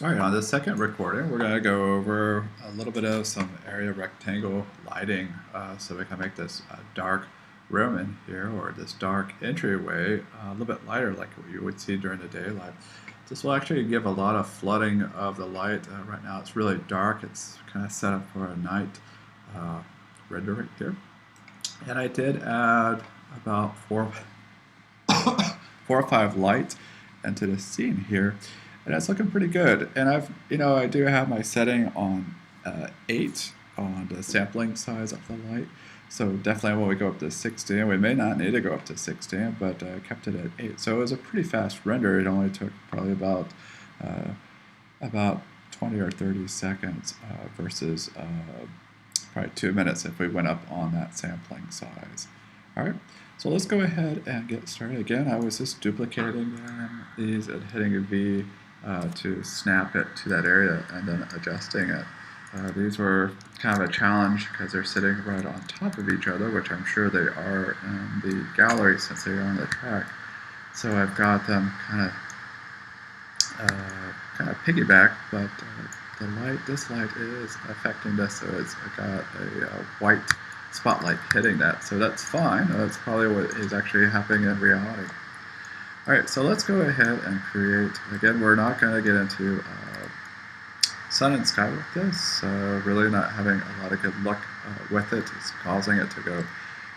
All right, on the second recording, we're going to go over a little bit of some area rectangle lighting so we can make this dark room in here, or this dark entryway, a little bit lighter like you would see during the daylight. This will actually give a lot of flooding of the light. Right now it's really dark. It's kind of set up for a night rendering here. And I did add about four or five lights into the scene here, and it's looking pretty good. And I do have my setting on 8 on the sampling size of the light. So definitely when we go up to 16, we may not need to go up to 16, but I kept it at 8. So it was a pretty fast render. It only took probably about 20 or 30 seconds versus probably 2 minutes if we went up on that sampling size. All right, so let's go ahead and get started. Again, I was just duplicating these and hitting V to snap it to that area and then adjusting it. These were kind of a challenge because they're sitting right on top of each other, which I'm sure they are in the gallery since they are on the track. So I've got them kind of piggyback, but this light is affecting this, so it's got a white spotlight hitting that, so that's fine. That's probably what is actually happening in reality. Alright, so let's go ahead and create, again, we're not going to get into sun and sky with this, really not having a lot of good luck with it. It's causing it to go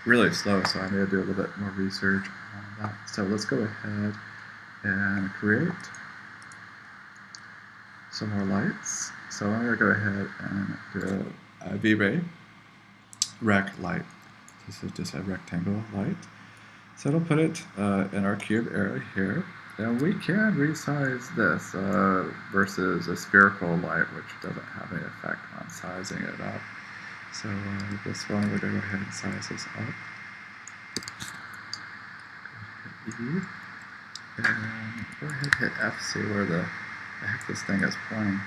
really slow, so I need to do a little bit more research on that. So let's go ahead and create some more lights. So I'm going to go ahead and do a Vray rec light. This is just a rectangle light. So it'll put it in our cube area here. And we can resize this versus a spherical light, which doesn't have any effect on sizing it up. So this one, we're going to go ahead and size this up. Go ahead and hit E. And go ahead and hit F, see where the heck this thing is pointing.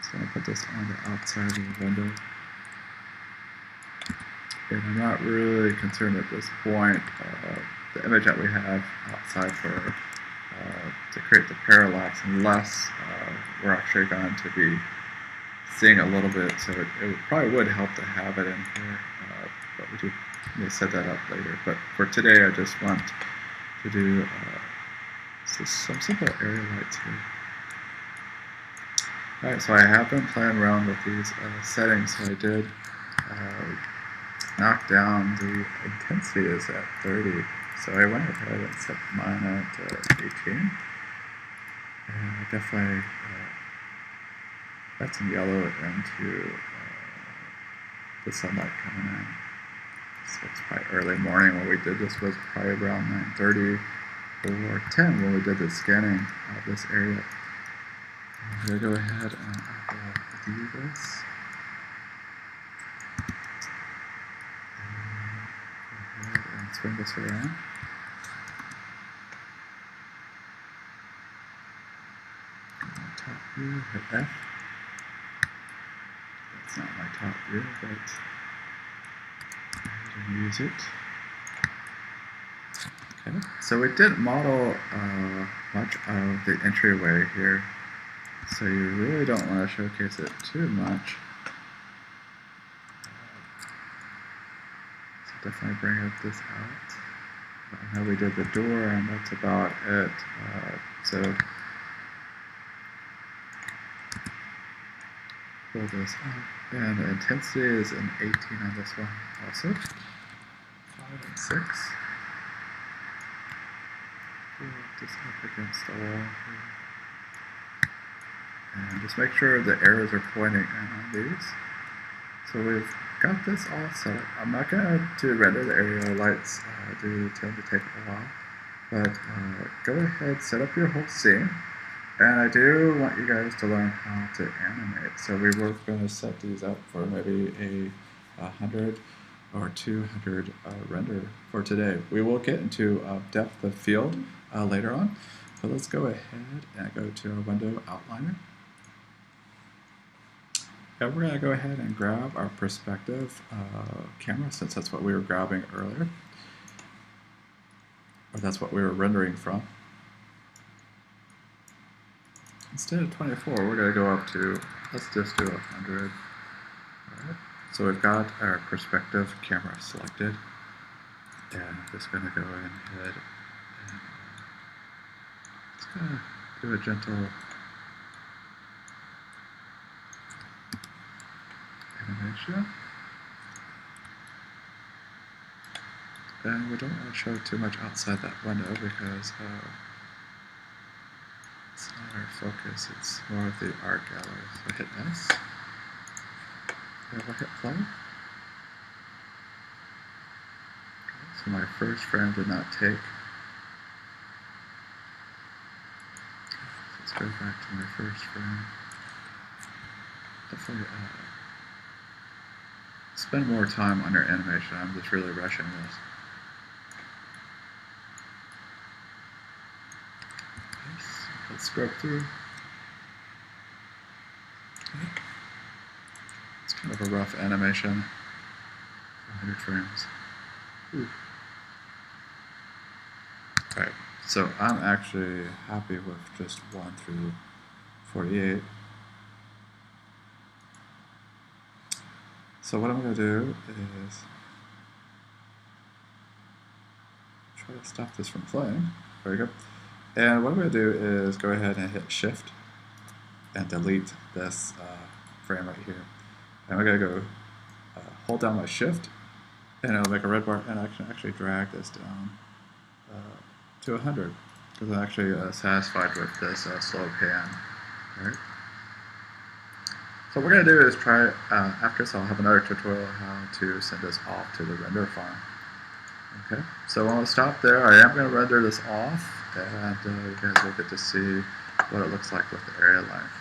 So I'm going to put this on the outside of the window. And I'm not really concerned at this point. The image that we have outside for to create the parallax, unless we're actually going to be seeing a little bit, so it probably would help to have it in here, but we may set that up later. But for today, I just want to do some simple area lights here. Alright, so I have been playing around with these settings, so I did knock down the intensity is at 30. So I went ahead and set mine at 18. And I definitely got some yellow into the sunlight coming in. So it's probably early morning when we did this, was probably around 9:30 or 10 when we did the scanning of this area. I'm going to go ahead and do this. And swing this around. Top view, hit F. That's not my top view, but I'm going to use it. Okay, so we didn't model much of the entryway here, so you really don't want to showcase it too much. So definitely bring up this out. How we did the door, and that's about it. So pull this up, and the intensity is an 18 on this one also. 5 and 6. Pull this up against the wall here. And just make sure the arrows are pointing on these. So we've got this all set up. I'm not going to render the area lights, do tend to take a while. But go ahead, set up your whole scene. And I do want you guys to learn how to animate. So we were going to set these up for maybe a 100 or 200 render for today. We will get into depth of field later on. But let's go ahead and go to our window outliner. And we're going to go ahead and grab our perspective camera, since that's what we were grabbing earlier. Or that's what we were rendering from. instead of 24, we're going to go up to, let's just do 100. Alright, so we've got our perspective camera selected, and I'm just going to go ahead and just going to do a gentle animation. And we don't want to show too much outside that window because it's not our focus, it's more of the art gallery. So hit S, and we'll hit play. Okay, so my first frame did not take. Let's go back to my first frame. Definitely spend more time on your animation. I'm just really rushing this. Let's scrub through. Okay. It's kind of a rough animation. 100 frames. Ooh. Alright, so I'm actually happy with just 1 through 48. So what I'm going to do is try to stop this from playing. There we go. And what I'm going to do is go ahead and hit Shift and delete this frame right here. And we're going to go hold down my Shift, and it'll make a red bar, and I can actually drag this down to 100 because I'm actually satisfied with this slow pan. Right? So what we're going to do is try, after this I'll have another tutorial how to send this off to the render farm. Okay, so when we stop there, I am going to render this off, and you guys will get to see what it looks like with the area length.